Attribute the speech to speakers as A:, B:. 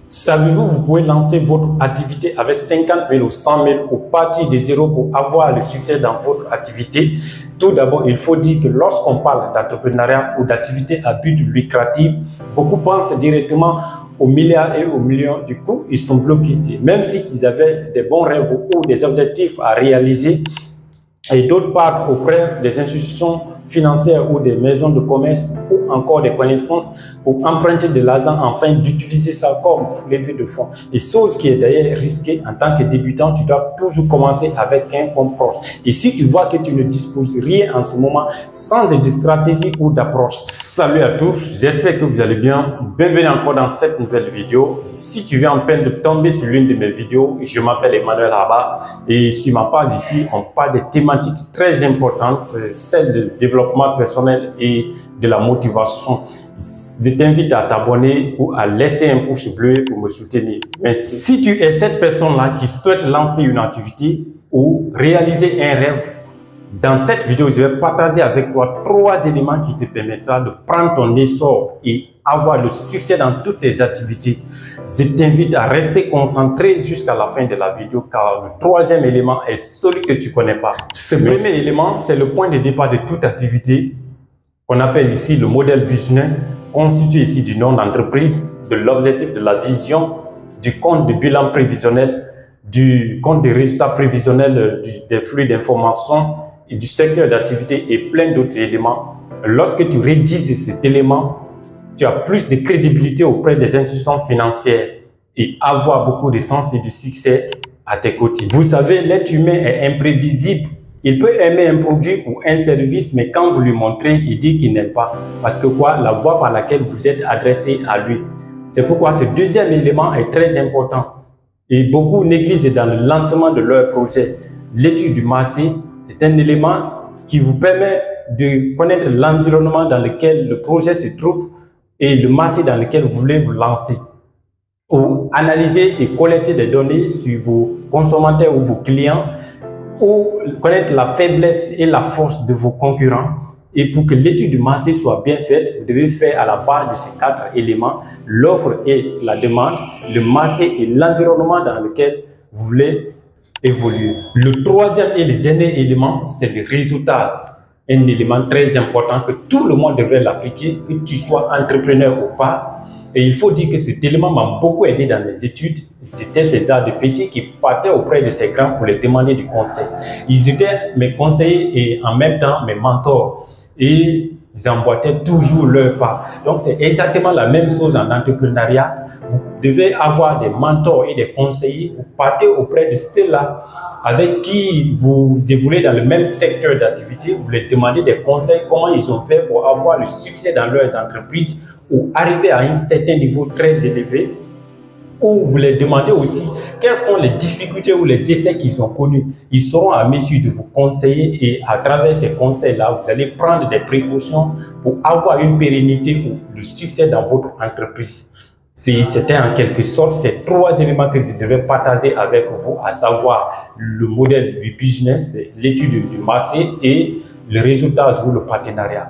A: Savez-vous, vous pouvez lancer votre activité avec 50 000 ou 100 000 ou partir de zéro pour avoir le succès dans votre activité. Tout d'abord, il faut dire que lorsqu'on parle d'entrepreneuriat ou d'activité à but lucratif, beaucoup pensent directement aux milliards et aux millions. Du coup, ils sont bloqués. Et même s'ils avaient des bons rêves ou des objectifs à réaliser, et d'autre part auprès des institutions financières ou des maisons de commerce ou encore des connaissances pour emprunter de l'argent afin d'utiliser ça comme levée de fonds. Et chose qui est d'ailleurs risquée en tant que débutant, tu dois toujours commencer avec un fonds proche. Et si tu vois que tu ne disposes rien en ce moment, sans de stratégie ou d'approche. Salut à tous, j'espère que vous allez bien. Bienvenue encore dans cette nouvelle vidéo. Si tu viens en peine de tomber sur l'une de mes vidéos, je m'appelle Emmanuel Abba et sur ma page ici, on parle des thématiques très importantes, celles de développement personnel et de la motivation. Je t'invite à t'abonner ou à laisser un pouce bleu pour me soutenir. Mais si tu es cette personne-là qui souhaite lancer une activité ou réaliser un rêve, dans cette vidéo, je vais partager avec toi 3 éléments qui te permettront de prendre ton essor et avoir le succès dans toutes tes activités. Je t'invite à rester concentré jusqu'à la fin de la vidéo car le 3e élément est celui que tu ne connais pas. Ce premier élément, c'est le point de départ de toute activité qu'on appelle ici le modèle business, constitué ici du nom d'entreprise, de l'objectif, de la vision, du compte de bilan prévisionnel, du compte de résultats prévisionnels, des flux d'informations et du secteur d'activité et plein d'autres éléments. Lorsque tu rédiges cet élément, tu as plus de crédibilité auprès des institutions financières et avoir beaucoup de sens et de succès à tes côtés. Vous savez, l'être humain est imprévisible. Il peut aimer un produit ou un service, mais quand vous lui montrez, il dit qu'il n'aime pas. Parce que quoi? La voie par laquelle vous êtes adressé à lui. C'est pourquoi ce 2e élément est très important. Et beaucoup négligent dans le lancement de leur projet. L'étude du marché, c'est un élément qui vous permet de connaître l'environnement dans lequel le projet se trouve et le marché dans lequel vous voulez vous lancer. Ou analyser et collecter des données sur vos consommateurs ou vos clients, ou connaître la faiblesse et la force de vos concurrents. Et pour que l'étude du marché soit bien faite, vous devez faire à la base de ces 4 éléments, l'offre et la demande, le marché et l'environnement dans lequel vous voulez évoluer. Le 3e et le dernier élément, c'est le résultat. Un élément très important que tout le monde devrait l'appliquer, que tu sois entrepreneur ou pas. Et il faut dire que cet élément m'a beaucoup aidé dans mes études. C'était César de Petit qui partait auprès de ces grands pour les demander du conseil. Ils étaient mes conseillers et en même temps mes mentors. Et ils emboîtaient toujours leur pas. Donc c'est exactement la même chose en entrepreneuriat. Vous devez avoir des mentors et des conseillers. Vous partez auprès de ceux-là avec qui vous évoluez dans le même secteur d'activité. Vous leur demandez des conseils, comment ils ont fait pour avoir le succès dans leurs entreprises ou arriver à un certain niveau très élevé. Ou vous les demandez aussi quelles sont les difficultés ou les essais qu'ils ont connus. Ils seront à mesure de vous conseiller et à travers ces conseils-là, vous allez prendre des précautions pour avoir une pérennité ou le succès dans votre entreprise. C'était en quelque sorte ces 3 éléments que je devais partager avec vous, à savoir le modèle du business, l'étude du marché et le résultat ou le partenariat.